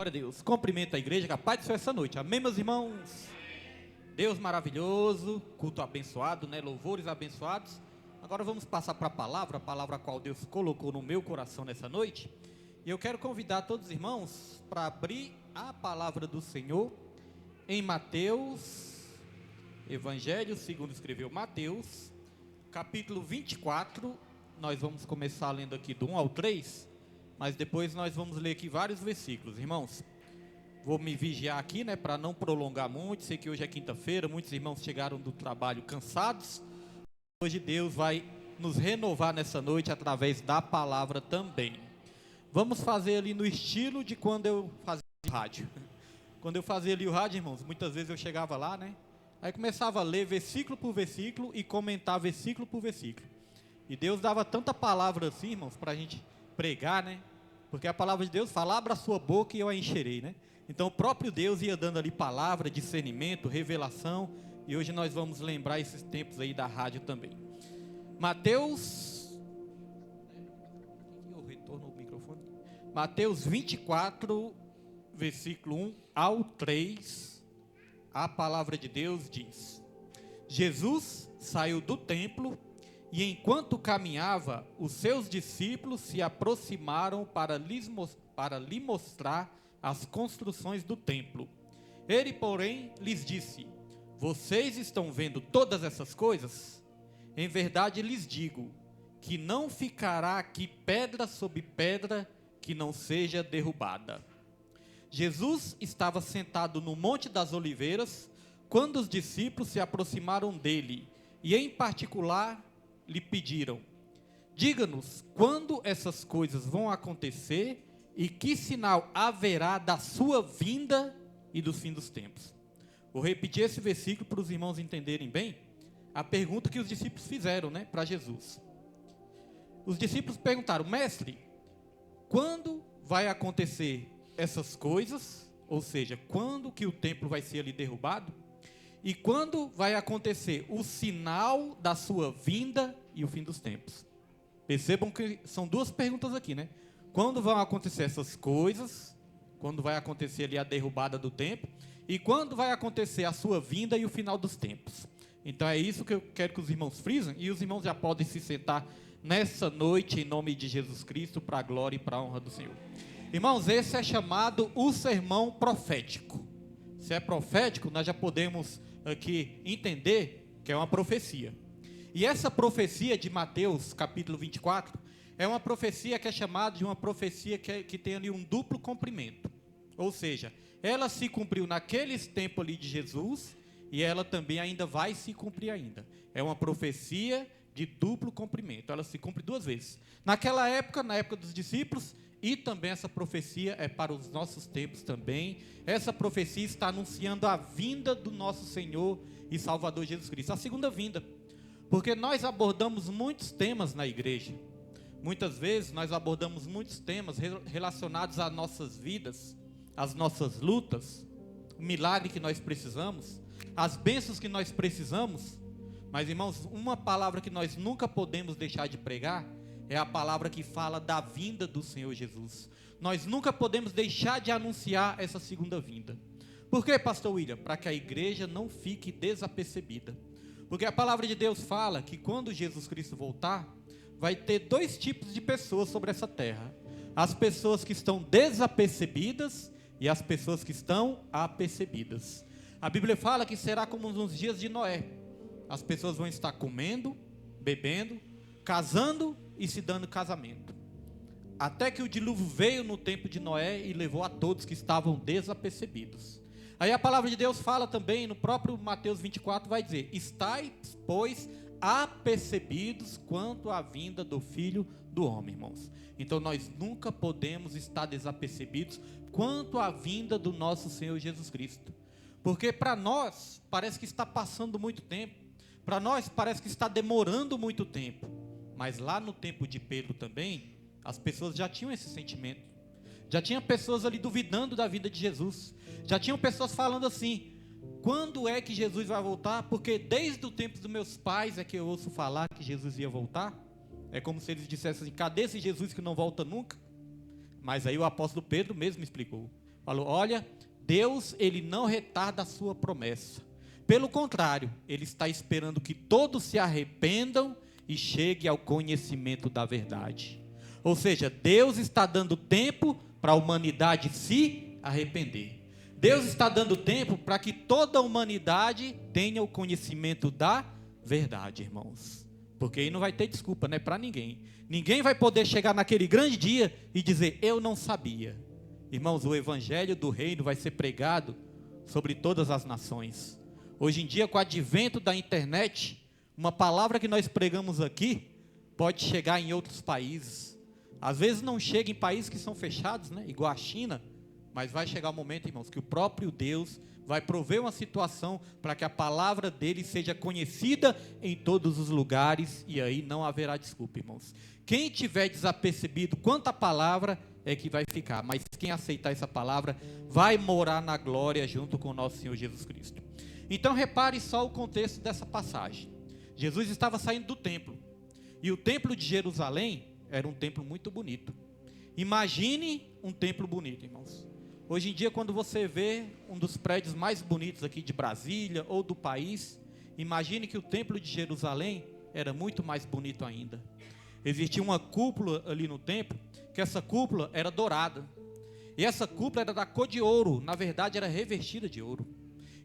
Glória a Deus. Cumprimento a igreja, que a paz do Senhor essa noite. Amém, meus irmãos? Deus maravilhoso, culto abençoado, né? Louvores abençoados. Agora vamos passar para a palavra a qual Deus colocou no meu coração nessa noite. E eu quero convidar todos os irmãos para abrir a palavra do Senhor em Mateus, Evangelho segundo escreveu Mateus, capítulo 24. Nós vamos começar lendo aqui do 1 ao 3. Mas depois nós vamos ler aqui vários versículos, irmãos. Vou me vigiar aqui, né, para não prolongar muito. Sei que hoje é quinta-feira, muitos irmãos chegaram do trabalho cansados. Hoje Deus vai nos renovar nessa noite através da palavra também. Vamos fazer ali no estilo de quando eu fazia rádio. Quando eu fazia ali o rádio, irmãos, muitas vezes eu chegava lá, né, aí começava a ler versículo por versículo e comentar versículo por versículo. E Deus dava tanta palavra assim, irmãos, para a gente pregar, né? Porque a palavra de Deus fala: abra a sua boca e eu a encherei, né? Então o próprio Deus ia dando ali palavra, discernimento, revelação. E hoje nós vamos lembrar esses tempos aí da rádio também. Mateus, eu retorno o microfone. Mateus 24, versículo 1 ao 3. A palavra de Deus diz: Jesus saiu do templo e enquanto caminhava, os seus discípulos se aproximaram para lhe mostrar as construções do templo. Ele, porém, lhes disse: vocês estão vendo todas essas coisas? Em verdade lhes digo, que não ficará aqui pedra sobre pedra que não seja derrubada. Jesus estava sentado no Monte das Oliveiras, quando os discípulos se aproximaram dele, e em particular lhe pediram: diga-nos quando essas coisas vão acontecer e que sinal haverá da sua vinda e do fim dos tempos. Vou repetir esse versículo para os irmãos entenderem bem a pergunta que os discípulos fizeram, né, para Jesus. Os discípulos perguntaram: mestre, quando vai acontecer essas coisas? Ou seja, quando que o templo vai ser ali derrubado? E quando vai acontecer o sinal da sua vinda e o fim dos tempos? Percebam que são duas perguntas aqui, né? Quando vão acontecer essas coisas? Quando vai acontecer ali a derrubada do templo? E quando vai acontecer a sua vinda e o final dos tempos? Então é isso que eu quero que os irmãos frisem. E os irmãos já podem se sentar nessa noite em nome de Jesus Cristo, para a glória e para a honra do Senhor. Irmãos, esse é chamado o sermão profético. Se é profético, nós já podemos aqui entender que é uma profecia. E essa profecia de Mateus, capítulo 24, é uma profecia que é chamada de uma profecia que tem ali um duplo cumprimento. Ou seja, ela se cumpriu naqueles tempos ali de Jesus, e ela também ainda vai se cumprir ainda. É uma profecia de duplo cumprimento, ela se cumpre duas vezes. Naquela época, na época dos discípulos, e também essa profecia é para os nossos tempos também. Essa profecia está anunciando a vinda do nosso Senhor e Salvador Jesus Cristo, a segunda vinda. Porque nós abordamos muitos temas na igreja. Muitas vezes nós abordamos muitos temas relacionados às nossas vidas, às nossas lutas, o milagre que nós precisamos, as bênçãos que nós precisamos. Mas, irmãos, uma palavra que nós nunca podemos deixar de pregar é a palavra que fala da vinda do Senhor Jesus. Nós nunca podemos deixar de anunciar essa segunda vinda. Por quê, pastor William? Para que a igreja não fique desapercebida. Porque a palavra de Deus fala que quando Jesus Cristo voltar, vai ter dois tipos de pessoas sobre essa terra: as pessoas que estão desapercebidas e as pessoas que estão apercebidas. A Bíblia fala que será como nos dias de Noé. As pessoas vão estar comendo, bebendo, casando e se dando casamento. Até que o dilúvio veio no tempo de Noé e levou a todos que estavam desapercebidos. Aí a palavra de Deus fala também, no próprio Mateus 24, vai dizer: estais, pois, apercebidos quanto à vinda do Filho do Homem, irmãos. Então nós nunca podemos estar desapercebidos quanto à vinda do nosso Senhor Jesus Cristo. Porque para nós parece que está passando muito tempo. Para nós parece que está demorando muito tempo. Mas lá no tempo de Pedro também, as pessoas já tinham esse sentimento. Já tinha pessoas ali duvidando da vida de Jesus. Já tinham pessoas falando assim: quando é que Jesus vai voltar? Porque desde o tempo dos meus pais é que eu ouço falar que Jesus ia voltar. É como se eles dissessem assim: cadê esse Jesus que não volta nunca? Mas aí o apóstolo Pedro mesmo explicou: Falou, olha, Deus, ele não retarda a sua promessa. Pelo contrário, ele está esperando que todos se arrependam e cheguem ao conhecimento da verdade. Ou seja, Deus está dando tempo para a humanidade se arrepender. Deus está dando tempo para que toda a humanidade tenha o conhecimento da verdade, irmãos. Porque aí não vai ter desculpa, né, para ninguém. Ninguém vai poder chegar naquele grande dia e dizer, eu não sabia. Irmãos, o evangelho do reino vai ser pregado sobre todas as nações. Hoje em dia, com o advento da internet, uma palavra que nós pregamos aqui pode chegar em outros países. Às vezes não chega em países que são fechados, né, igual a China, mas vai chegar o momento, irmãos, que o próprio Deus vai prover uma situação para que a palavra dele seja conhecida em todos os lugares, e aí não haverá desculpa, irmãos. Quem tiver desapercebido quanto à palavra é que vai ficar, mas quem aceitar essa palavra vai morar na glória junto com o nosso Senhor Jesus Cristo. Então repare só o contexto dessa passagem. Jesus estava saindo do templo, e o templo de Jerusalém era um templo muito bonito. Imagine um templo bonito, irmãos. Hoje em dia, quando você vê um dos prédios mais bonitos aqui de Brasília ou do país, imagine que o templo de Jerusalém era muito mais bonito ainda. Existia uma cúpula ali no templo, que essa cúpula era dourada. E essa cúpula era da cor de ouro, na verdade era revestida de ouro.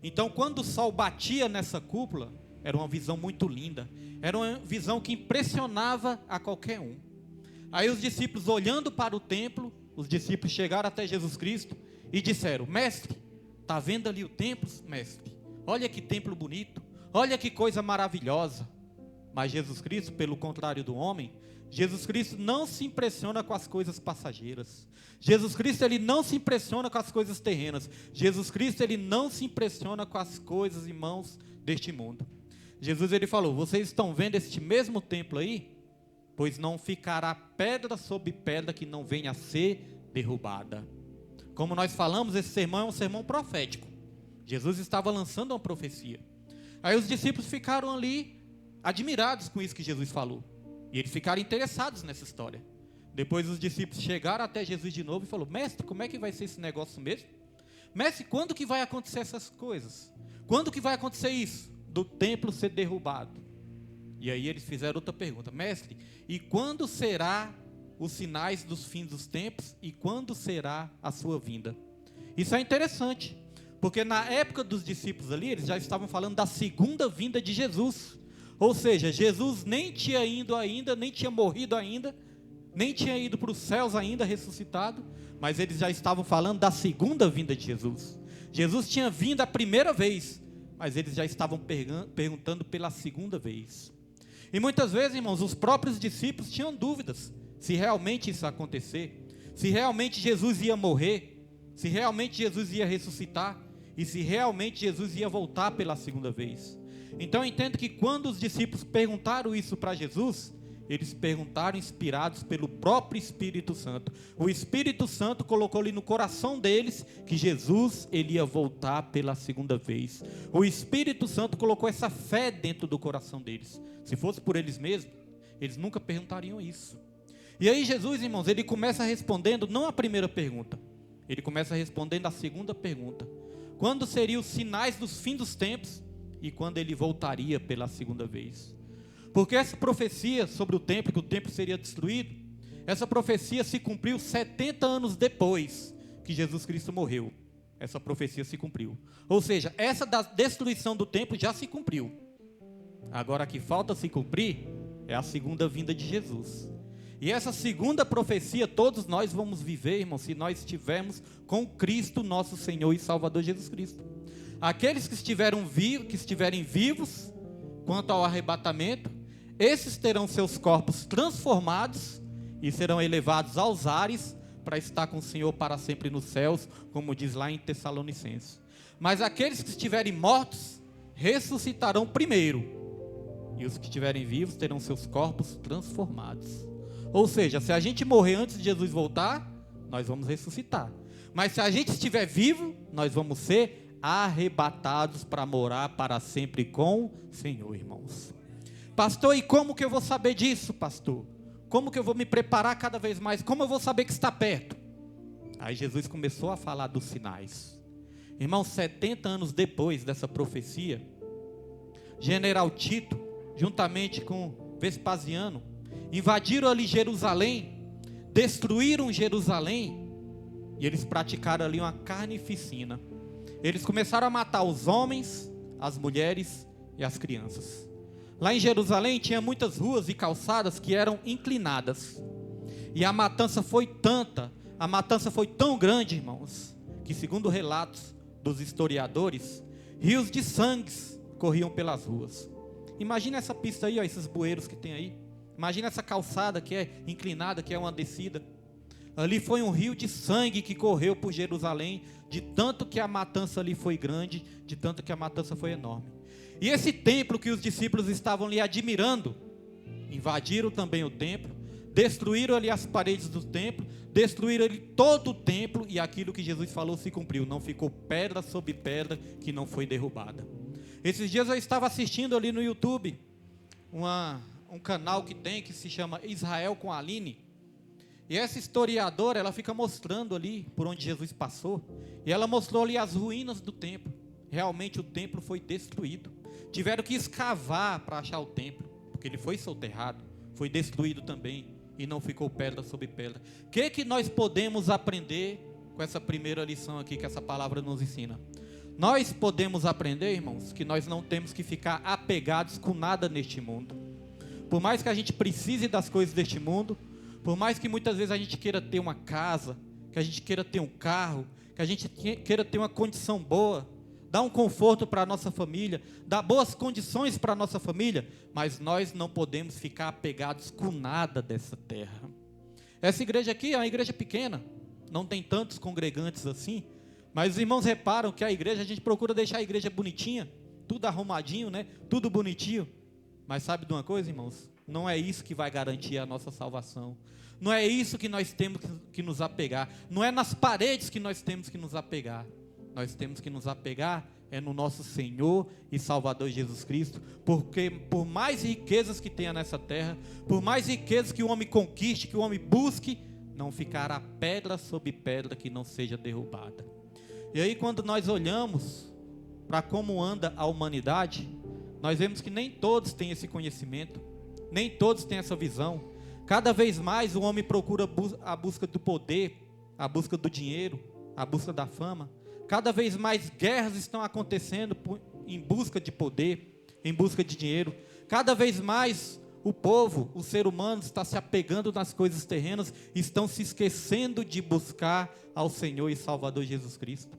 Então, quando o sol batia nessa cúpula, era uma visão muito linda. Era uma visão que impressionava a qualquer um. Aí os discípulos, olhando para o templo, os discípulos chegaram até Jesus Cristo e disseram, mestre, está vendo ali o templo, mestre? Olha que templo bonito, olha que coisa maravilhosa. Mas Jesus Cristo, pelo contrário do homem, Jesus Cristo não se impressiona com as coisas passageiras. Jesus Cristo, ele não se impressiona com as coisas terrenas. Jesus Cristo, ele não se impressiona com as coisas, irmãos, deste mundo. Jesus, ele falou, vocês estão vendo este mesmo templo aí? Pois não ficará pedra sobre pedra que não venha a ser derrubada. Como nós falamos, esse sermão é um sermão profético. Jesus estava lançando uma profecia. Aí os discípulos ficaram ali admirados com isso que Jesus falou. E eles ficaram interessados nessa história. Depois os discípulos chegaram até Jesus de novo e falaram, mestre, como é que vai ser esse negócio mesmo? Mestre, quando que vai acontecer essas coisas? Quando que vai acontecer isso? Do templo ser derrubado. E aí eles fizeram outra pergunta, mestre, e quando será os sinais dos fins dos tempos e quando será a sua vinda? Isso é interessante, porque na época dos discípulos ali, eles já estavam falando da segunda vinda de Jesus. Ou seja, Jesus nem tinha ido ainda, nem tinha morrido ainda, nem tinha ido para os céus ainda ressuscitado, mas eles já estavam falando da segunda vinda de Jesus. Jesus tinha vindo a primeira vez, mas eles já estavam perguntando pela segunda vez. E muitas vezes, irmãos, os próprios discípulos tinham dúvidas se realmente isso ia acontecer, se realmente Jesus ia morrer, se realmente Jesus ia ressuscitar e se realmente Jesus ia voltar pela segunda vez. Então eu entendo que quando os discípulos perguntaram isso para Jesus, eles perguntaram inspirados pelo próprio Espírito Santo. O Espírito Santo colocou ali no coração deles que Jesus, ele ia voltar pela segunda vez. O Espírito Santo colocou essa fé dentro do coração deles. Se fosse por eles mesmos, eles nunca perguntariam isso. E aí Jesus, irmãos, ele começa respondendo não a primeira pergunta, ele começa respondendo a segunda pergunta. Quando seriam os sinais dos fins dos tempos e quando ele voltaria pela segunda vez? Porque essa profecia sobre o templo, que o templo seria destruído, essa profecia se cumpriu 70 anos depois que Jesus Cristo morreu. Essa profecia se cumpriu. Ou seja, essa da destruição do templo já se cumpriu. Agora, que falta se cumprir é a segunda vinda de Jesus. E essa segunda profecia todos nós vamos viver, irmãos, se nós estivermos com Cristo, nosso Senhor e Salvador Jesus Cristo. Aqueles que estiverem vivos quanto ao arrebatamento, esses terão seus corpos transformados e serão elevados aos ares para estar com o Senhor para sempre nos céus, como diz lá em Tessalonicenses. Mas aqueles que estiverem mortos ressuscitarão primeiro, e os que estiverem vivos terão seus corpos transformados. Ou seja, se a gente morrer antes de Jesus voltar, nós vamos ressuscitar. Mas se a gente estiver vivo, nós vamos ser arrebatados para morar para sempre com o Senhor, irmãos. Pastor, e como que eu vou saber disso, pastor? Como que eu vou me preparar cada vez mais? Como eu vou saber que está perto? Aí Jesus começou a falar dos sinais. Irmãos, 70 anos depois dessa profecia, General Tito, juntamente com Vespasiano, invadiram ali Jerusalém, destruíram Jerusalém, e eles praticaram ali uma carnificina. Eles começaram a matar os homens, as mulheres e as crianças. Lá em Jerusalém tinha muitas ruas e calçadas que eram inclinadas. E a matança foi tanta, a matança foi tão grande, irmãos, que segundo relatos dos historiadores, rios de sangue corriam pelas ruas. Imagina essa pista aí, ó, esses bueiros que tem aí. Imagina essa calçada que é inclinada, que é uma descida. Ali foi um rio de sangue que correu por Jerusalém, de tanto que a matança ali foi grande, de tanto que a matança foi enorme. E esse templo que os discípulos estavam ali admirando, invadiram também o templo, destruíram ali as paredes do templo, destruíram ali todo o templo, e aquilo que Jesus falou se cumpriu, não ficou pedra sobre pedra que não foi derrubada. Esses dias eu estava assistindo ali no YouTube, um canal que se chama Israel com a Aline, e essa historiadora, ela fica mostrando ali por onde Jesus passou, e ela mostrou ali as ruínas do templo. Realmente o templo foi destruído, tiveram que escavar para achar o templo, porque ele foi soterrado, foi destruído também, e não ficou pedra sobre pedra. O que nós podemos aprender com essa primeira lição aqui que essa palavra nos ensina? Nós podemos aprender, irmãos, que nós não temos que ficar apegados com nada neste mundo. Por mais que a gente precise das coisas deste mundo, por mais que muitas vezes a gente queira ter uma casa, que a gente queira ter um carro, que a gente queira ter uma condição boa, dar um conforto para a nossa família, dar boas condições para a nossa família, mas nós não podemos ficar apegados com nada dessa terra. Essa igreja aqui é uma igreja pequena, não tem tantos congregantes assim, mas os irmãos reparam que a gente procura deixar a igreja bonitinha, tudo arrumadinho, né? Tudo bonitinho. Mas sabe de uma coisa, irmãos? Não é isso que vai garantir a nossa salvação. Não é isso que nós temos que nos apegar. Não é nas paredes que nós temos que nos apegar. Nós temos que nos apegar no nosso Senhor e Salvador Jesus Cristo, porque por mais riquezas que tenha nessa terra, por mais riquezas que o homem conquiste, que o homem busque, não ficará pedra sobre pedra que não seja derrubada. E aí quando nós olhamos para como anda a humanidade, nós vemos que nem todos têm esse conhecimento, nem todos têm essa visão. Cada vez mais o homem procura a busca do poder, a busca do dinheiro, a busca da fama. Cada vez mais guerras estão acontecendo em busca de poder, em busca de dinheiro. Cada vez mais o povo, o ser humano está se apegando nas coisas terrenas, estão se esquecendo de buscar ao Senhor e Salvador Jesus Cristo.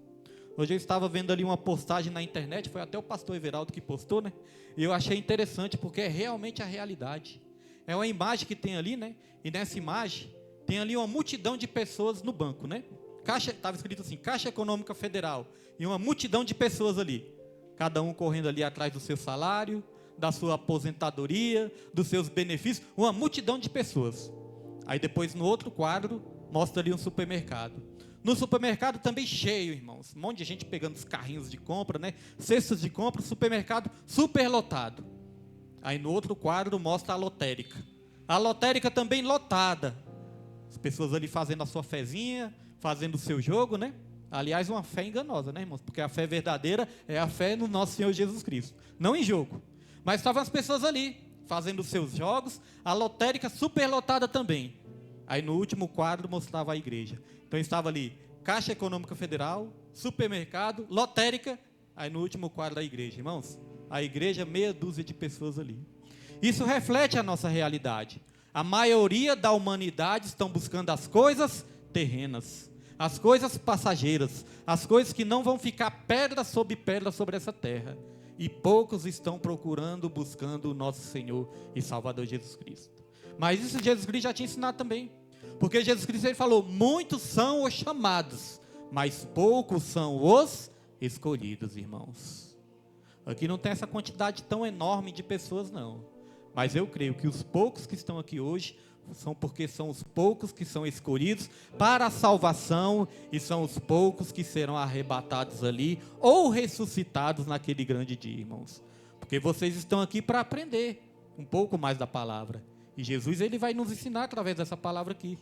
Hoje eu estava vendo ali uma postagem na internet, foi até o pastor Everaldo que postou, né? E eu achei interessante porque é realmente a realidade. É uma imagem que tem ali, né? E nessa imagem tem ali uma multidão de pessoas no banco, né? Estava escrito assim, Caixa Econômica Federal, e uma multidão de pessoas ali, cada um correndo ali atrás do seu salário, da sua aposentadoria, dos seus benefícios, uma multidão de pessoas. Aí depois no outro quadro, mostra ali um supermercado. No supermercado também cheio, irmãos, um monte de gente pegando os carrinhos de compra, né? Cestas de compra, supermercado super lotado. Aí no outro quadro mostra a lotérica. A lotérica também lotada. As pessoas ali fazendo a sua fezinha, fazendo o seu jogo, né? Aliás, uma fé enganosa, né, irmãos? Porque a fé verdadeira é a fé no nosso Senhor Jesus Cristo, não em jogo. Mas estavam as pessoas ali, fazendo os seus jogos, a lotérica superlotada também. Aí no último quadro mostrava a igreja. Então estava ali, Caixa Econômica Federal, supermercado, lotérica, aí no último quadro a igreja. Irmãos, a igreja, meia dúzia de pessoas ali. Isso reflete a nossa realidade. A maioria da humanidade estão buscando as coisas terrenas, as coisas passageiras, as coisas que não vão ficar pedra sobre essa terra. E poucos estão buscando o nosso Senhor e Salvador Jesus Cristo. Mas isso Jesus Cristo já tinha ensinado também. Porque Jesus Cristo ele falou, muitos são os chamados, mas poucos são os escolhidos, irmãos. Aqui não tem essa quantidade tão enorme de pessoas não. Mas eu creio que os poucos que estão aqui hoje são porque são os poucos que são escolhidos para a salvação e são os poucos que serão arrebatados ali ou ressuscitados naquele grande dia, irmãos. Porque vocês estão aqui para aprender um pouco mais da palavra. E Jesus ele vai nos ensinar através dessa palavra aqui.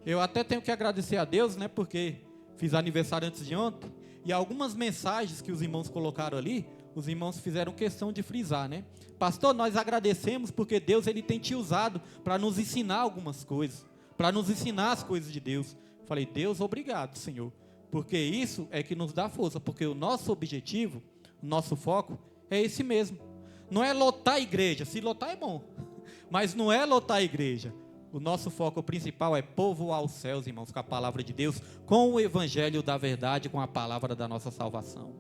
Eu até tenho que agradecer a Deus, né? Porque fiz aniversário antes de ontem. E algumas mensagens que os irmãos colocaram ali, os irmãos fizeram questão de frisar, né? Pastor, nós agradecemos porque Deus ele tem te usado para nos ensinar algumas coisas, para nos ensinar as coisas de Deus. Falei, Deus, obrigado, Senhor, porque isso é que nos dá força, porque o nosso objetivo, o nosso foco é esse mesmo. Não é lotar a igreja, se lotar é bom, mas não é lotar a igreja. O nosso foco principal é povoar os céus, irmãos, com a palavra de Deus, com o evangelho da verdade, com a palavra da nossa salvação.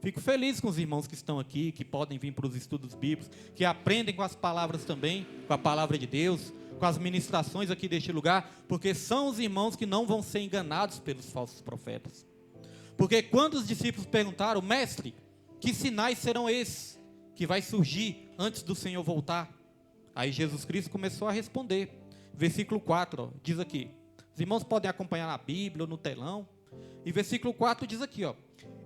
Fico feliz com os irmãos que estão aqui, que podem vir para os estudos bíblicos, que aprendem com as palavras também, com a palavra de Deus, com as ministrações aqui deste lugar, porque são os irmãos que não vão ser enganados pelos falsos profetas. Porque quando os discípulos perguntaram, mestre, que sinais serão esses que vai surgir antes do Senhor voltar? Aí Jesus Cristo começou a responder. Versículo 4, diz aqui. Os irmãos podem acompanhar na Bíblia ou no telão. E versículo 4 diz aqui, ó.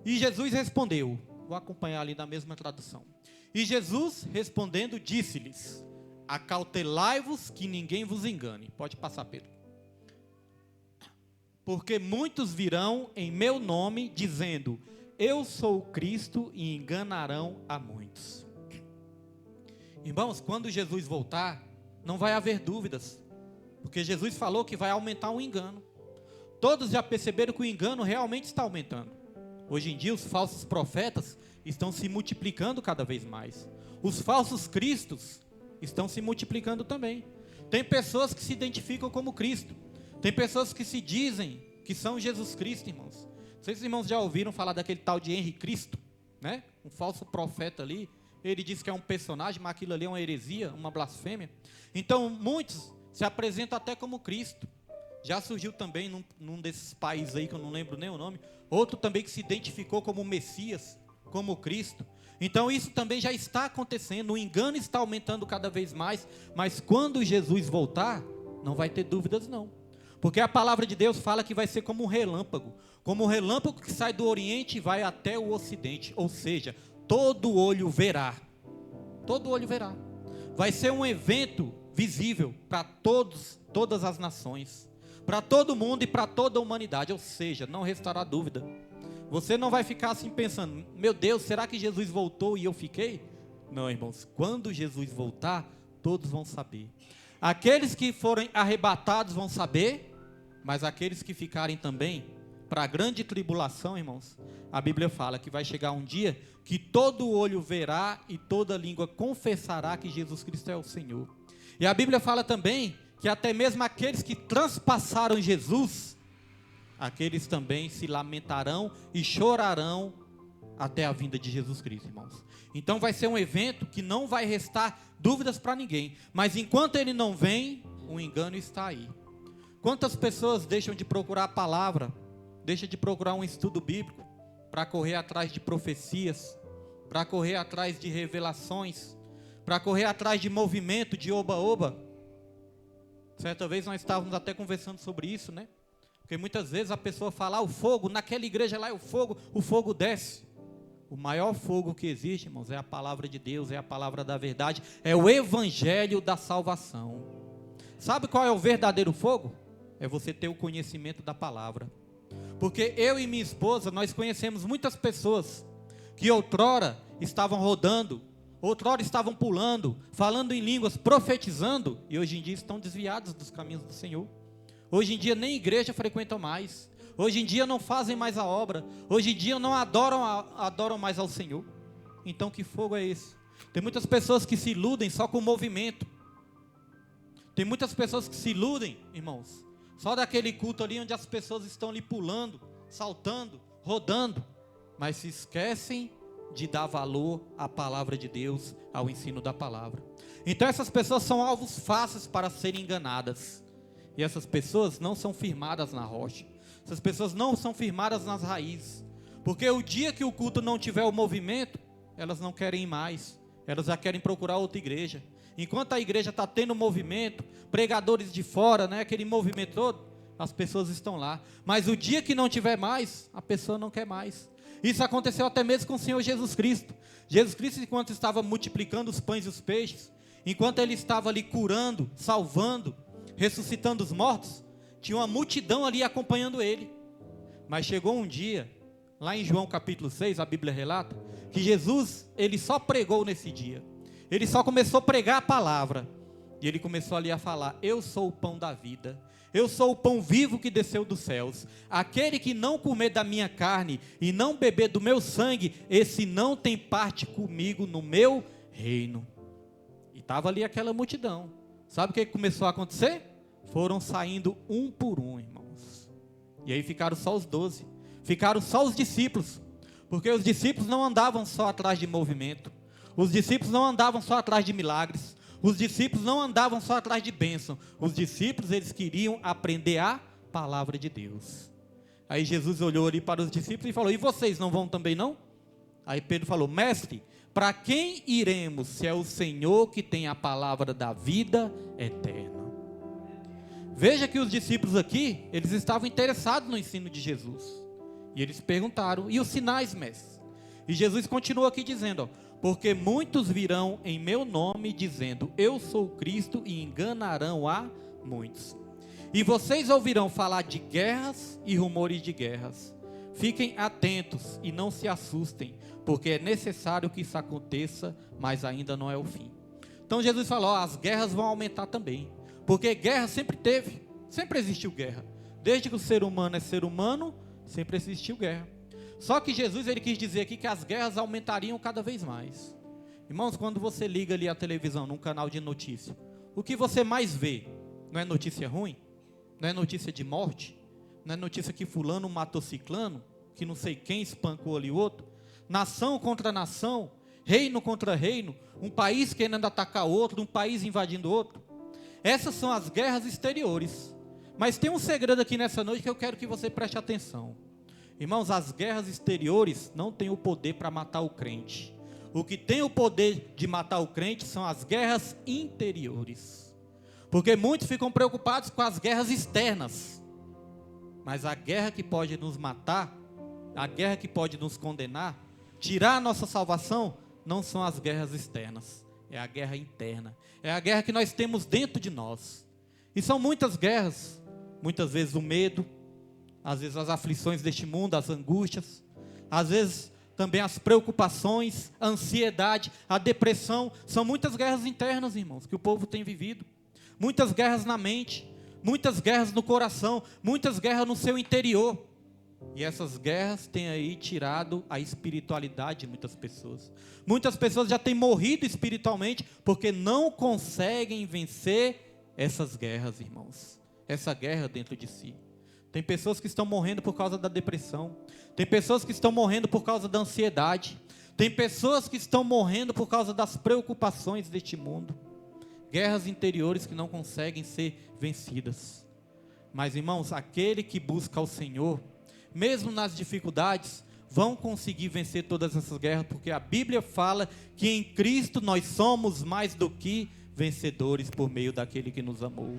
E Jesus respondeu. Vou acompanhar ali na mesma tradução. E Jesus respondendo disse-lhes: acautelai-vos que ninguém vos engane. Pode passar, Pedro. Porque muitos virão em meu nome dizendo, eu sou o Cristo, e enganarão a muitos. Irmãos, quando Jesus voltar, não vai haver dúvidas. Porque Jesus falou que vai aumentar o engano. Todos já perceberam que o engano realmente está aumentando. Hoje em dia os falsos profetas estão se multiplicando cada vez mais. Os falsos cristos estão se multiplicando também. Tem pessoas que se identificam como Cristo. Tem pessoas que se dizem que são Jesus Cristo, irmãos. Não sei se os irmãos já ouviram falar daquele tal de Henri Cristo, né? Um falso profeta ali. Ele diz que é um personagem, mas aquilo ali é uma heresia, uma blasfêmia. Então muitos se apresenta até como Cristo. Já surgiu também num desses países aí, que eu não lembro nem o nome, outro também que se identificou como Messias, como Cristo. Então isso também já está acontecendo, o engano está aumentando cada vez mais, mas quando Jesus voltar, não vai ter dúvidas não. Porque a palavra de Deus fala que vai ser como um relâmpago que sai do Oriente e vai até o Ocidente, ou seja, todo olho verá. Todo olho verá. Vai ser um evento visível para todas as nações, para todo mundo e para toda a humanidade, ou seja, não restará dúvida. Você não vai ficar assim pensando, meu Deus, será que Jesus voltou e eu fiquei? Não, irmãos, quando Jesus voltar, todos vão saber. Aqueles que forem arrebatados vão saber, mas aqueles que ficarem também, para a grande tribulação, irmãos, a Bíblia fala que vai chegar um dia que todo olho verá e toda língua confessará que Jesus Cristo é o Senhor. E a Bíblia fala também que até mesmo aqueles que transpassaram Jesus, aqueles também se lamentarão e chorarão até a vinda de Jesus Cristo, irmãos. Então vai ser um evento que não vai restar dúvidas para ninguém. Mas enquanto ele não vem, o engano está aí. Quantas pessoas deixam de procurar a palavra, deixam de procurar um estudo bíblico, para correr atrás de profecias, para correr atrás de revelações, para correr atrás de movimento, de oba-oba. Certa vez nós estávamos até conversando sobre isso, né? Porque muitas vezes a pessoa fala, o fogo, naquela igreja lá é o fogo desce. O maior fogo que existe, irmãos, é a palavra de Deus, é a palavra da verdade, é o evangelho da salvação. Sabe qual é o verdadeiro fogo? É você ter o conhecimento da palavra. Porque eu e minha esposa, nós conhecemos muitas pessoas que outrora estavam rodando, outrora estavam pulando, falando em línguas, profetizando, e hoje em dia estão desviados dos caminhos do Senhor. Hoje em dia nem igreja frequentam mais. Hoje em dia não fazem mais a obra. Hoje em dia não adoram mais ao Senhor. Então que fogo é esse? Tem muitas pessoas que se iludem só com o movimento. Tem muitas pessoas que se iludem, irmãos, só daquele culto ali onde as pessoas estão ali pulando, saltando, rodando, mas se esquecem de dar valor à palavra de Deus, ao ensino da palavra. Então essas pessoas são alvos fáceis para serem enganadas. E essas pessoas não são firmadas na rocha. Essas pessoas não são firmadas nas raízes. Porque o dia que o culto não tiver o movimento, elas não querem ir mais. Elas já querem procurar outra igreja. Enquanto a igreja está tendo movimento, pregadores de fora, né, aquele movimento todo, as pessoas estão lá. Mas o dia que não tiver mais, a pessoa não quer mais. Isso aconteceu até mesmo com o Senhor Jesus Cristo. Jesus Cristo, enquanto estava multiplicando os pães e os peixes, enquanto Ele estava ali curando, salvando, ressuscitando os mortos, Tinha uma multidão ali acompanhando ele. Mas chegou um dia, lá em João capítulo 6, a Bíblia relata, que Jesus, ele só pregou nesse dia. Ele só começou a pregar a palavra. E ele começou ali a falar: eu sou o pão da vida. Eu sou o pão vivo que desceu dos céus. Aquele que não comer da minha carne e não beber do meu sangue, esse não tem parte comigo no meu reino. E estava ali aquela multidão. Sabe o que começou a acontecer? Foram saindo um por um, irmãos. E aí ficaram só os 12. Ficaram só os discípulos. Porque os discípulos não andavam só atrás de movimento. Os discípulos não andavam só atrás de milagres. Os discípulos não andavam só atrás de bênção. Os discípulos, eles queriam aprender a palavra de Deus. Aí Jesus olhou ali para os discípulos e falou: e vocês não vão também não? Aí Pedro falou: mestre, para quem iremos, se é o Senhor que tem a palavra da vida eterna? Veja que os discípulos aqui, eles estavam interessados no ensino de Jesus. E eles perguntaram: e os sinais, mestre? E Jesus continua aqui dizendo: ó, porque muitos virão em meu nome dizendo: eu sou o Cristo, e enganarão a muitos. E vocês ouvirão falar de guerras e rumores de guerras. Fiquem atentos e não se assustem, porque é necessário que isso aconteça, mas ainda não é o fim. Então Jesus falou: ó, as guerras vão aumentar também, porque guerra sempre teve, sempre existiu guerra. Desde que o ser humano é ser humano, sempre existiu guerra. Só que Jesus, ele quis dizer aqui que as guerras aumentariam cada vez mais. Irmãos, quando você liga ali a televisão, num canal de notícia, o que você mais vê? Não é notícia ruim? Não é notícia de morte? Não é notícia que fulano matou ciclano? Que não sei quem espancou ali o outro? Nação contra nação, reino contra reino, um país querendo atacar outro, um país invadindo outro. Essas são as guerras exteriores. Mas tem um segredo aqui nessa noite que eu quero que você preste atenção. Irmãos, as guerras exteriores não têm o poder para matar o crente. O que tem o poder de matar o crente são as guerras interiores. Porque muitos ficam preocupados com as guerras externas. Mas a guerra que pode nos matar, a guerra que pode nos condenar, tirar a nossa salvação, não são as guerras externas. É a guerra interna. É a guerra que nós temos dentro de nós. E são muitas guerras. Muitas vezes o medo, às vezes as aflições deste mundo, as angústias, às vezes também as preocupações, a ansiedade, a depressão. São muitas guerras internas, irmãos, que o povo tem vivido. Muitas guerras na mente, muitas guerras no coração, muitas guerras no seu interior. E essas guerras têm aí tirado a espiritualidade de muitas pessoas. Muitas pessoas já têm morrido espiritualmente porque não conseguem vencer essas guerras, irmãos. Essa guerra dentro de si. Tem pessoas que estão morrendo por causa da depressão. Tem pessoas que estão morrendo por causa da ansiedade. Tem pessoas que estão morrendo por causa das preocupações deste mundo. Guerras interiores que não conseguem ser vencidas. Mas, irmãos, aquele que busca o Senhor, mesmo nas dificuldades, vão conseguir vencer todas essas guerras, porque a Bíblia fala que em Cristo nós somos mais do que vencedores por meio daquele que nos amou.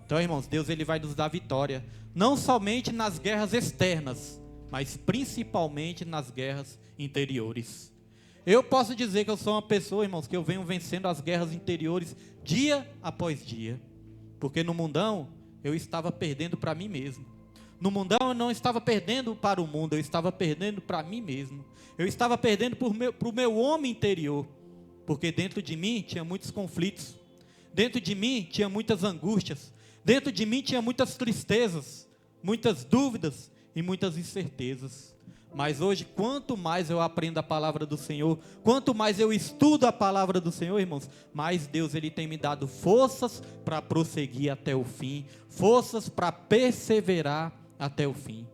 Então, irmãos, Deus, ele vai nos dar vitória, não somente nas guerras externas, mas principalmente nas guerras interiores. Eu posso dizer que eu sou uma pessoa, irmãos, que eu venho vencendo as guerras interiores dia após dia, porque no mundão eu estava perdendo para mim mesmo. No mundão eu não estava perdendo para o mundo, eu estava perdendo para mim mesmo. Eu estava perdendo para o meu homem interior, porque dentro de mim tinha muitos conflitos, dentro de mim tinha muitas angústias, dentro de mim tinha muitas tristezas, muitas dúvidas e muitas incertezas. Mas hoje, quanto mais eu aprendo a palavra do Senhor, quanto mais eu estudo a palavra do Senhor, irmãos, mais Deus, ele tem me dado forças para prosseguir até o fim, forças para perseverar até o fim.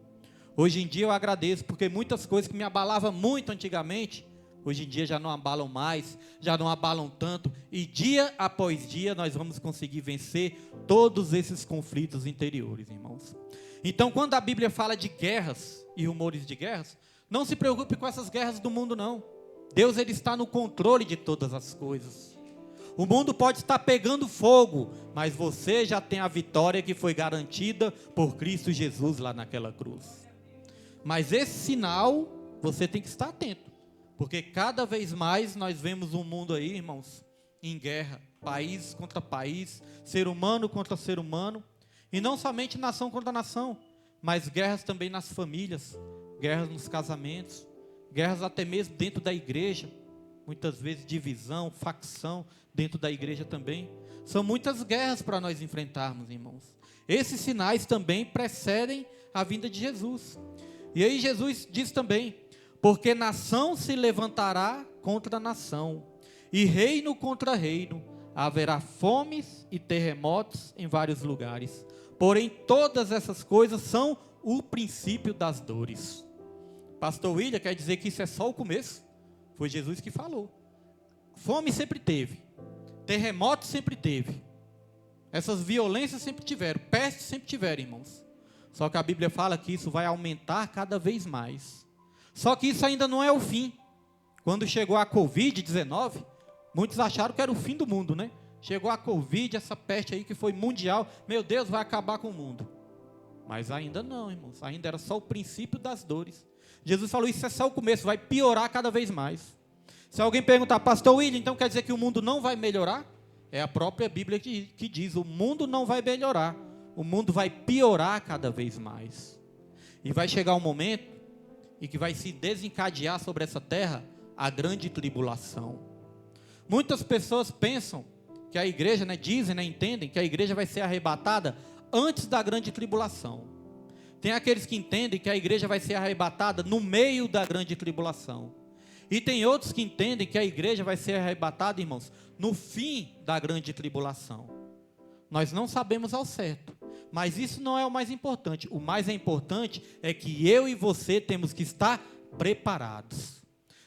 Hoje em dia eu agradeço, porque muitas coisas que me abalavam muito antigamente, hoje em dia já não abalam mais, já não abalam tanto, e dia após dia nós vamos conseguir vencer todos esses conflitos interiores, irmãos. Então, quando a Bíblia fala de guerras e rumores de guerras, não se preocupe com essas guerras do mundo, não. Deus, ele está no controle de todas as coisas. O mundo pode estar pegando fogo, mas você já tem a vitória que foi garantida por Cristo Jesus lá naquela cruz. Mas esse sinal, você tem que estar atento, porque cada vez mais nós vemos um mundo aí, irmãos, em guerra, país contra país, ser humano contra ser humano. E não somente nação contra nação, mas guerras também nas famílias, guerras nos casamentos, guerras até mesmo dentro da igreja. Muitas vezes divisão, facção dentro da igreja também. São muitas guerras para nós enfrentarmos, irmãos. Esses sinais também precedem a vinda de Jesus. E aí Jesus diz também: porque nação se levantará contra nação, e reino contra reino, haverá fomes e terremotos em vários lugares. Porém, todas essas coisas são o princípio das dores. Pastor William quer dizer que isso é só o começo? Foi Jesus que falou. Fome sempre teve, terremoto sempre teve, essas violências sempre tiveram, peste sempre tiveram, irmãos. Só que a Bíblia fala que isso vai aumentar cada vez mais. Só que isso ainda não é o fim. Quando chegou a Covid-19, muitos acharam que era o fim do mundo, né? Chegou a Covid, essa peste aí que foi mundial, meu Deus, vai acabar com o mundo. Mas ainda não, irmãos, ainda era só o princípio das dores. Jesus falou, isso é só o começo, vai piorar cada vez mais. Se alguém perguntar, pastor William, então quer dizer que o mundo não vai melhorar? É a própria Bíblia que diz, o mundo não vai melhorar, o mundo vai piorar cada vez mais. E vai chegar um momento em que vai se desencadear sobre essa terra a grande tribulação. Muitas pessoas pensam que a igreja, dizem, entendem que a igreja vai ser arrebatada antes da grande tribulação. Tem aqueles que entendem que a igreja vai ser arrebatada no meio da grande tribulação. E tem outros que entendem que a igreja vai ser arrebatada, irmãos, no fim da grande tribulação. Nós não sabemos ao certo, mas isso não é o mais importante. O mais importante é que eu e você temos que estar preparados.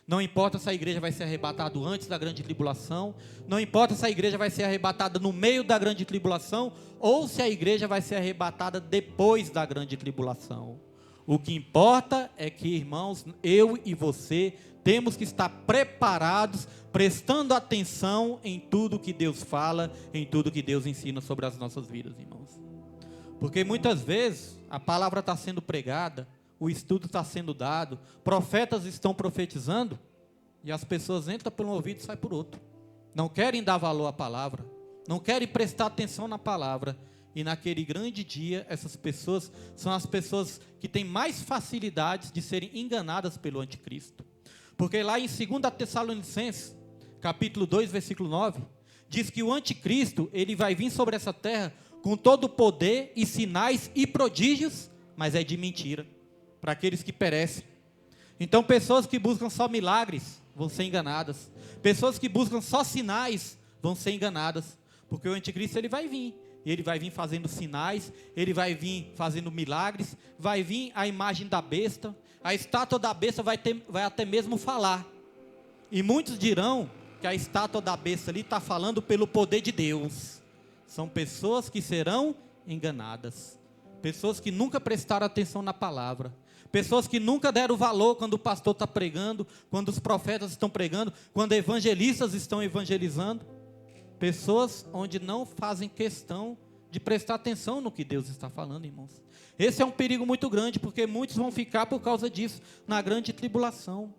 Não importa se a igreja vai ser arrebatada antes da grande tribulação, não importa se a igreja vai ser arrebatada no meio da grande tribulação, ou se a igreja vai ser arrebatada depois da grande tribulação. O que importa é que, irmãos, eu e você temos que estar preparados, prestando atenção em tudo que Deus fala, em tudo que Deus ensina sobre as nossas vidas, irmãos. Porque muitas vezes a palavra está sendo pregada, o estudo está sendo dado, profetas estão profetizando, e as pessoas entram por um ouvido e saem por outro. Não querem dar valor à palavra, não querem prestar atenção na palavra, e naquele grande dia, essas pessoas são as pessoas que têm mais facilidades de serem enganadas pelo anticristo. Porque lá em 2 Tessalonicenses, capítulo 2, versículo 9, diz que o anticristo, ele vai vir sobre essa terra com todo o poder e sinais e prodígios, mas é de mentira, para aqueles que perecem. Então, pessoas que buscam só milagres vão ser enganadas. Pessoas que buscam só sinais vão ser enganadas, porque o anticristo ele vai vir. E ele vai vir fazendo sinais, ele vai vir fazendo milagres, vai vir a imagem da besta, a estátua da besta vai até mesmo falar. E muitos dirão que a estátua da besta ali está falando pelo poder de Deus. São pessoas que serão enganadas, pessoas que nunca prestaram atenção na palavra, pessoas que nunca deram valor quando o pastor está pregando, quando os profetas estão pregando, quando evangelistas estão evangelizando. Pessoas onde não fazem questão de prestar atenção no que Deus está falando, irmãos. Esse é um perigo muito grande, porque muitos vão ficar por causa disso, na grande tribulação.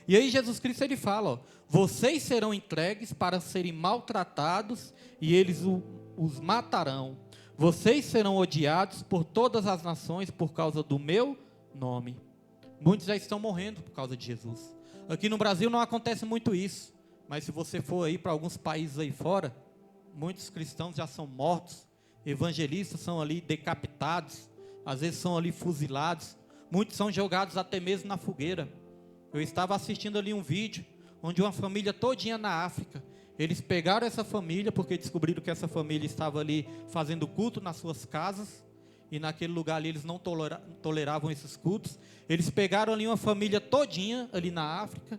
E aí Jesus Cristo ele fala, vocês serão entregues para serem maltratados e eles os matarão. Vocês serão odiados por todas as nações por causa do meu nome. Muitos já estão morrendo por causa de Jesus. Aqui no Brasil não acontece muito isso. Mas se você for aí para alguns países aí fora, muitos cristãos já são mortos, evangelistas são ali decapitados, às vezes são ali fuzilados, muitos são jogados até mesmo na fogueira. Eu estava assistindo ali um vídeo, onde uma família todinha na África, eles pegaram essa família, porque descobriram que essa família estava ali fazendo culto nas suas casas, e naquele lugar ali eles não toleravam esses cultos. Eles pegaram ali uma família todinha ali na África,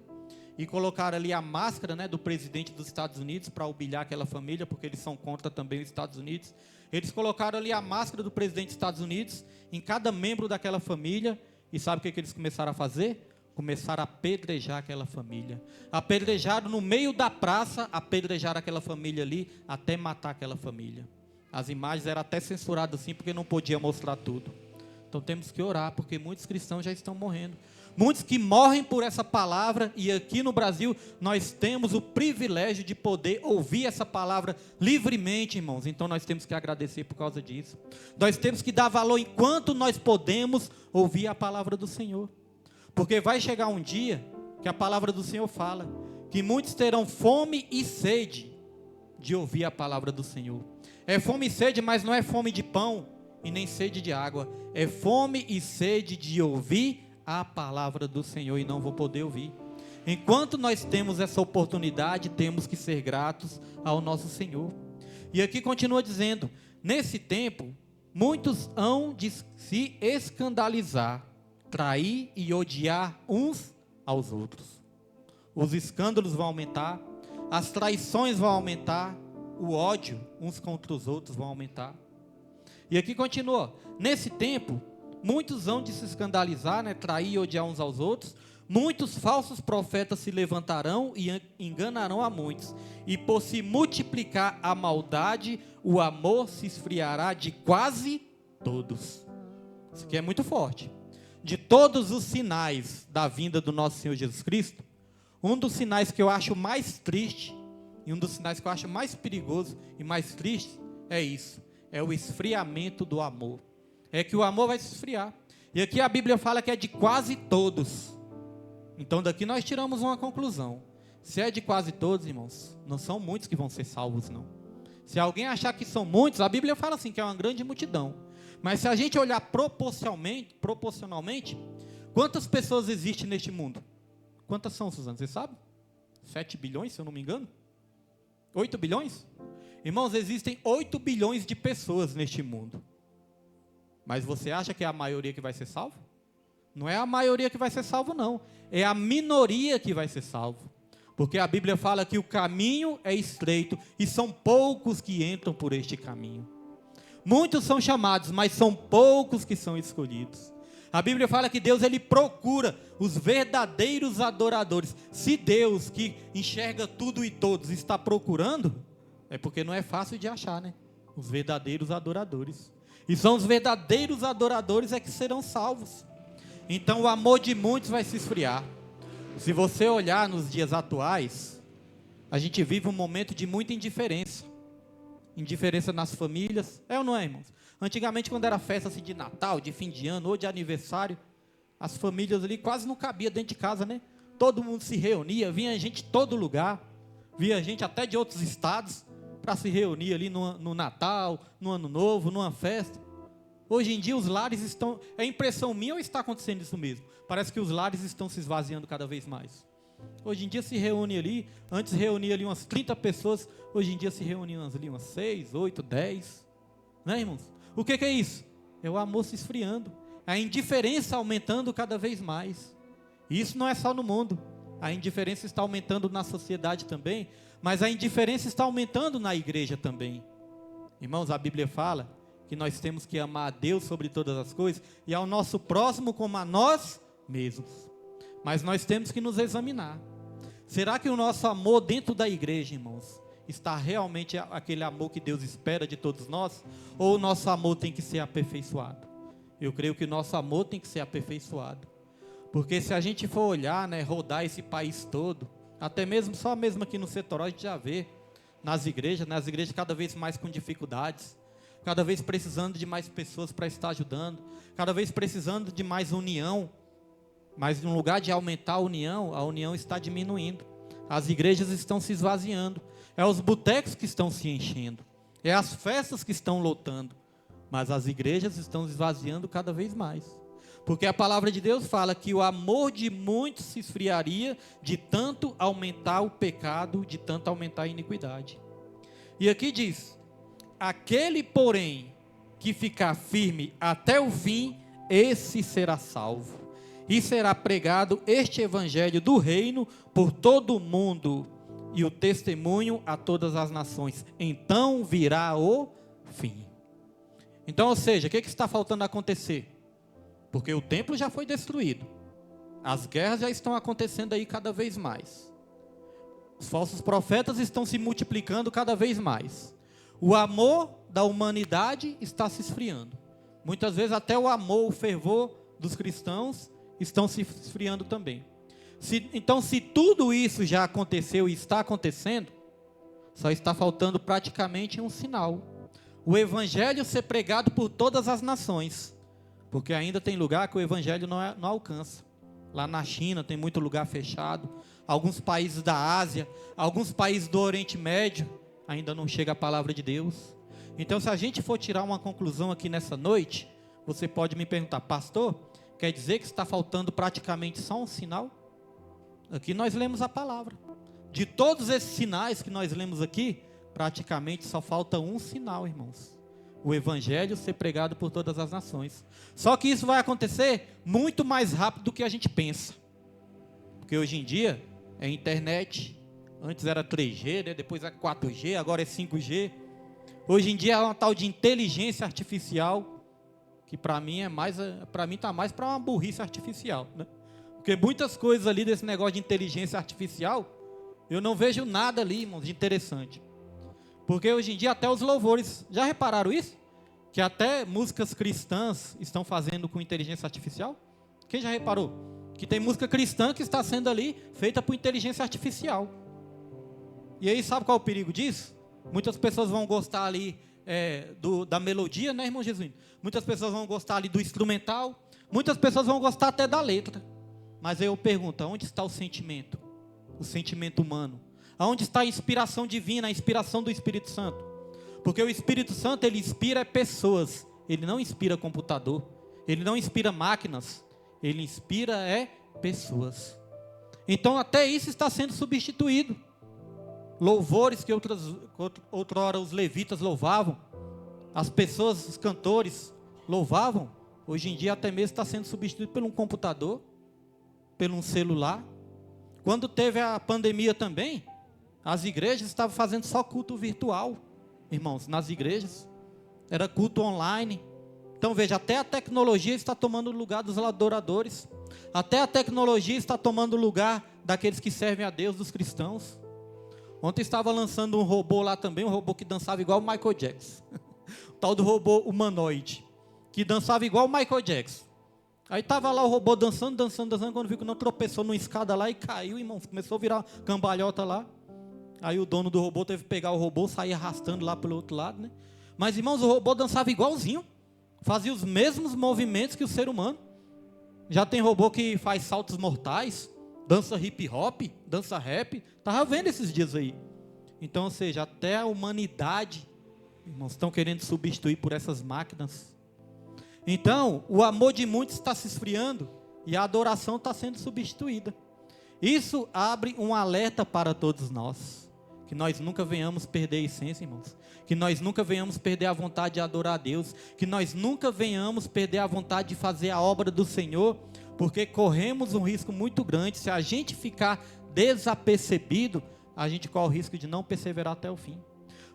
e colocaram ali a máscara do presidente dos Estados Unidos para humilhar aquela família, porque eles são contra também os Estados Unidos. Eles colocaram ali a máscara do presidente dos Estados Unidos em cada membro daquela família, e sabe o que eles começaram a fazer? Começaram a apedrejar aquela família. Apedrejaram no meio da praça, apedrejaram aquela família ali, até matar aquela família. As imagens eram até censuradas assim, porque não podia mostrar tudo. Então temos que orar, porque muitos cristãos já estão morrendo. muitos que morrem por essa palavra, e aqui no Brasil nós temos o privilégio de poder ouvir essa palavra livremente, irmãos. Então nós temos que agradecer por causa disso. Nós temos que dar valor enquanto nós podemos ouvir a palavra do Senhor, porque vai chegar um dia que a palavra do Senhor fala que muitos terão fome e sede de ouvir a palavra do Senhor. É fome e sede, mas não é fome de pão e nem sede de água, é fome e sede de ouvir a palavra do Senhor, e não vou poder ouvir. Enquanto nós temos essa oportunidade, temos que ser gratos ao nosso Senhor. E aqui continua dizendo: nesse tempo, muitos hão de se escandalizar, trair e odiar uns aos outros. Os escândalos vão aumentar, as traições vão aumentar, o ódio uns contra os outros vão aumentar. E aqui continua: nesse tempo, muitos hão de se escandalizar, trair e odiar uns aos outros. Muitos falsos profetas se levantarão e enganarão a muitos. E por se multiplicar a maldade, o amor se esfriará de quase todos. Isso aqui é muito forte. De todos os sinais da vinda do nosso Senhor Jesus Cristo, um dos sinais que eu acho mais triste, e um dos sinais que eu acho mais perigoso e mais triste, é isso. É o esfriamento do amor. É que o amor vai se esfriar. E aqui a Bíblia fala que é de quase todos. Então daqui nós tiramos uma conclusão. Se é de quase todos, irmãos, não são muitos que vão ser salvos, não. Se alguém achar que são muitos, a Bíblia fala assim, que é uma grande multidão. Mas se a gente olhar proporcionalmente, quantas pessoas existem neste mundo? Quantas são, Suzana? Você sabe? 7 bilhões, se eu não me engano? 8 bilhões? Irmãos, existem 8 bilhões de pessoas neste mundo. Mas você acha que é a maioria que vai ser salvo? Não é a maioria que vai ser salvo, não. É a minoria que vai ser salvo. Porque a Bíblia fala que o caminho é estreito e são poucos que entram por este caminho. Muitos são chamados, mas são poucos que são escolhidos. A Bíblia fala que Deus, ele procura os verdadeiros adoradores. Se Deus, que enxerga tudo e todos, está procurando, é porque não é fácil de achar, né? Os verdadeiros adoradores. E são os verdadeiros adoradores é que serão salvos. Então o amor de muitos vai se esfriar. Se você olhar nos dias atuais, a gente vive um momento de muita indiferença. Indiferença nas famílias, é ou não é, irmãos? Antigamente, quando era festa assim, de Natal, de fim de ano ou de aniversário, as famílias ali quase não cabia dentro de casa, né? Todo mundo se reunia, vinha gente de todo lugar, vinha gente até de outros estados para se reunir ali no Natal, no Ano Novo, numa festa. Hoje em dia os lares estão, é impressão minha ou está acontecendo isso mesmo? Parece que os lares estão se esvaziando cada vez mais. Hoje em dia se reúne ali, antes reunia ali umas 30 pessoas, hoje em dia se reúnem ali umas 6, 8, 10, né, irmãos? O que é isso? É o amor se esfriando, a indiferença aumentando cada vez mais. E isso não é só no mundo, a indiferença está aumentando na sociedade também, mas a indiferença está aumentando na igreja também. Irmãos, a Bíblia fala que nós temos que amar a Deus sobre todas as coisas e ao nosso próximo como a nós mesmos. Mas nós temos que nos examinar. Será que o nosso amor dentro da igreja, irmãos, está realmente aquele amor que Deus espera de todos nós? Ou o nosso amor tem que ser aperfeiçoado? Eu creio que o nosso amor tem que ser aperfeiçoado. Porque se a gente for olhar, rodar esse país todo, até mesmo, só mesmo aqui no setor, a gente já vê nas igrejas cada vez mais com dificuldades, cada vez precisando de mais pessoas para estar ajudando, cada vez precisando de mais união. Mas no lugar de aumentar a união está diminuindo. As igrejas estão se esvaziando. É os botecos que estão se enchendo. É as festas que estão lotando. Mas as igrejas estão esvaziando cada vez mais. Porque a palavra de Deus fala que o amor de muitos se esfriaria de tanto aumentar o pecado, de tanto aumentar a iniquidade. E aqui diz: aquele, porém, que ficar firme até o fim, esse será salvo. E será pregado este evangelho do reino por todo o mundo, e o testemunho a todas as nações. Então virá o fim. Então, ou seja, o que está faltando acontecer? Porque o templo já foi destruído. As guerras já estão acontecendo aí cada vez mais. Os falsos profetas estão se multiplicando cada vez mais. O amor da humanidade está se esfriando. Muitas vezes até o amor, o fervor dos cristãos estão se esfriando também. Então, se tudo isso já aconteceu e está acontecendo, só está faltando praticamente um sinal: o evangelho ser pregado por todas as nações, porque ainda tem lugar que o evangelho não alcança. Lá na China tem muito lugar fechado, alguns países da Ásia, alguns países do Oriente Médio, ainda não chega a palavra de Deus. Então, se a gente for tirar uma conclusão aqui nessa noite, você pode me perguntar: pastor, quer dizer que está faltando praticamente só um sinal? Aqui nós lemos a palavra. De todos esses sinais que nós lemos aqui, praticamente só falta um sinal, irmãos: o evangelho ser pregado por todas as nações. Só que isso vai acontecer muito mais rápido do que a gente pensa, porque hoje em dia é internet. Antes era 3G, né? Depois é 4G, agora é 5G. Hoje em dia é uma tal de inteligência artificial, que para mim está mais para uma burrice artificial, né? Porque muitas coisas ali desse negócio de inteligência artificial, eu não vejo nada ali, irmãos, de interessante. Porque hoje em dia até os louvores, já repararam isso? Que até músicas cristãs estão fazendo com inteligência artificial? Quem já reparou? Que tem música cristã que está sendo ali feita por inteligência artificial. E aí sabe qual é o perigo disso? Muitas pessoas vão gostar ali da melodia, né, irmão Jesus? Muitas pessoas vão gostar ali do instrumental, muitas pessoas vão gostar até da letra. Mas aí eu pergunto: onde está o sentimento humano? Aonde está a inspiração divina, a inspiração do Espírito Santo? Porque o Espírito Santo, ele inspira pessoas, ele não inspira computador, ele não inspira máquinas, ele inspira pessoas. Então até isso está sendo substituído. Louvores que outrora os levitas louvavam, as pessoas, os cantores louvavam, hoje em dia até mesmo está sendo substituído por um computador, por um celular. Quando teve a pandemia também, as igrejas estavam fazendo só culto virtual, irmãos, nas igrejas, era culto online. Então veja, até a tecnologia está tomando o lugar dos adoradores, até a tecnologia está tomando o lugar daqueles que servem a Deus, dos cristãos. Ontem estava lançando um robô lá também, um robô que dançava igual o Michael Jackson, o tal do robô humanoide, que dançava igual o Michael Jackson. Aí estava lá o robô dançando, quando viu que não tropeçou numa escada lá e caiu, irmãos, começou a virar cambalhota lá. Aí o dono do robô teve que pegar o robô, sair arrastando lá pelo outro lado, né? Mas, irmãos, o robô dançava igualzinho, fazia os mesmos movimentos que o ser humano. Já tem robô que faz saltos mortais, dança hip hop, dança rap. Estava vendo esses dias aí. Então, ou seja, até a humanidade, irmãos, estão querendo substituir por essas máquinas. Então, o amor de muitos está se esfriando e a adoração está sendo substituída. Isso abre um alerta para todos nós, que nós nunca venhamos perder a essência, irmãos, que nós nunca venhamos perder a vontade de adorar a Deus, que nós nunca venhamos perder a vontade de fazer a obra do Senhor, porque corremos um risco muito grande. Se a gente ficar desapercebido, a gente corre o risco de não perseverar até o fim.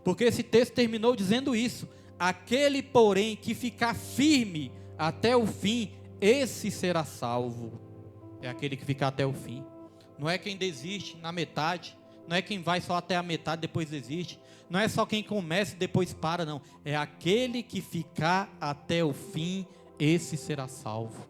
Porque esse texto terminou dizendo isso: aquele, porém, que ficar firme até o fim, esse será salvo. É aquele que ficar até o fim. Não é quem desiste na metade, não é quem vai só até a metade e depois desiste, não é só quem começa e depois para, não. É aquele que ficar até o fim, esse será salvo.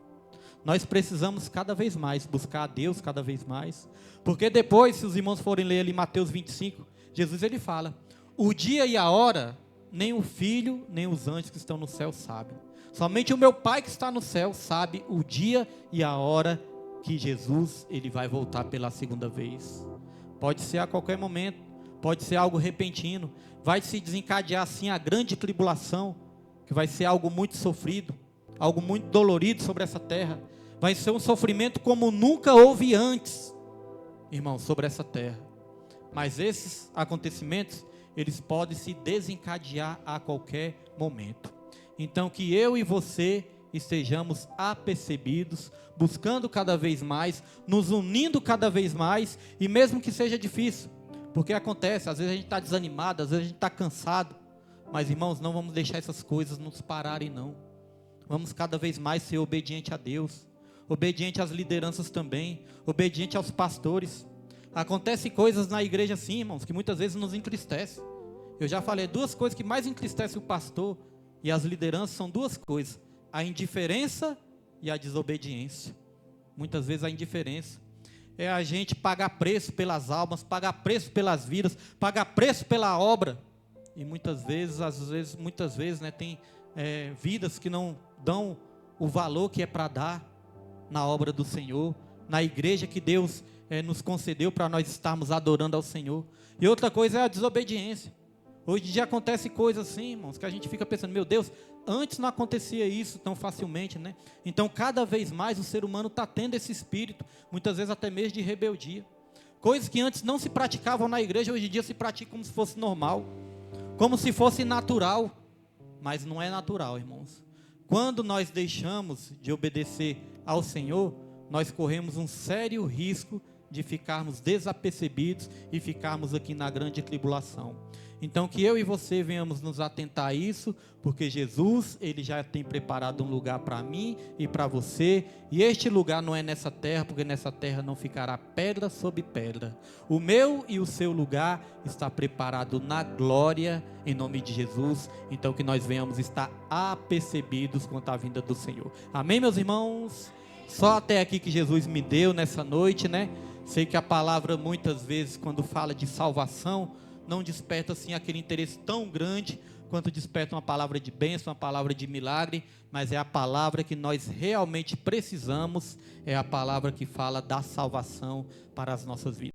Nós precisamos cada vez mais buscar a Deus cada vez mais, porque depois, se os irmãos forem ler ali Mateus 25, Jesus ele fala: o dia e a hora, nem o Filho, nem os anjos que estão no céu sabem. Somente o meu Pai que está no céu sabe o dia e a hora que Jesus ele vai voltar pela segunda vez. Pode ser a qualquer momento, pode ser algo repentino, vai se desencadear assim a grande tribulação, que vai ser algo muito sofrido, algo muito dolorido sobre essa terra. Vai ser um sofrimento como nunca houve antes, irmãos, sobre essa terra. Mas esses acontecimentos, eles podem se desencadear a qualquer momento. Então que eu e você estejamos apercebidos, buscando cada vez mais, nos unindo cada vez mais, e mesmo que seja difícil, porque acontece, às vezes a gente está desanimado, às vezes a gente está cansado, mas irmãos, não vamos deixar essas coisas nos pararem não. Vamos cada vez mais ser obediente a Deus, obediente às lideranças também, obediente aos pastores. Acontecem coisas na igreja assim, irmãos, que muitas vezes nos entristecem. Eu já falei, duas coisas que mais entristecem o pastor e as lideranças são duas coisas: a indiferença e a desobediência. muitas vezes a indiferença. É a gente pagar preço pelas almas, pagar preço pelas vidas, pagar preço pela obra. E muitas vezes, né, tem vidas que não dão o valor que é para dar na obra do Senhor, na igreja que Deus nos concedeu para nós estarmos adorando ao Senhor. E outra coisa é a desobediência. Hoje em dia acontece coisas assim, irmãos, que a gente fica pensando, meu Deus, antes não acontecia isso tão facilmente, né? Então, cada vez mais o ser humano está tendo esse espírito, muitas vezes até mesmo de rebeldia. Coisas que antes não se praticavam na igreja, hoje em dia se praticam como se fosse normal, como se fosse natural, mas não é natural, irmãos. Quando nós deixamos de obedecer ao Senhor, nós corremos um sério risco de ficarmos desapercebidos e ficarmos aqui na grande tribulação. Então, que eu e você venhamos nos atentar a isso, porque Jesus, Ele já tem preparado um lugar para mim e para você, e este lugar não é nessa terra, porque nessa terra não ficará pedra sobre pedra. O meu e o seu lugar está preparado na glória, em nome de Jesus. Então, que nós venhamos estar apercebidos quanto à vinda do Senhor. Amém, meus irmãos? Só até aqui que Jesus me deu nessa noite, né? Sei que a palavra muitas vezes, quando fala de salvação, não desperta assim aquele interesse tão grande quanto desperta uma palavra de bênção, uma palavra de milagre, mas é a palavra que nós realmente precisamos, é a palavra que fala da salvação para as nossas vidas.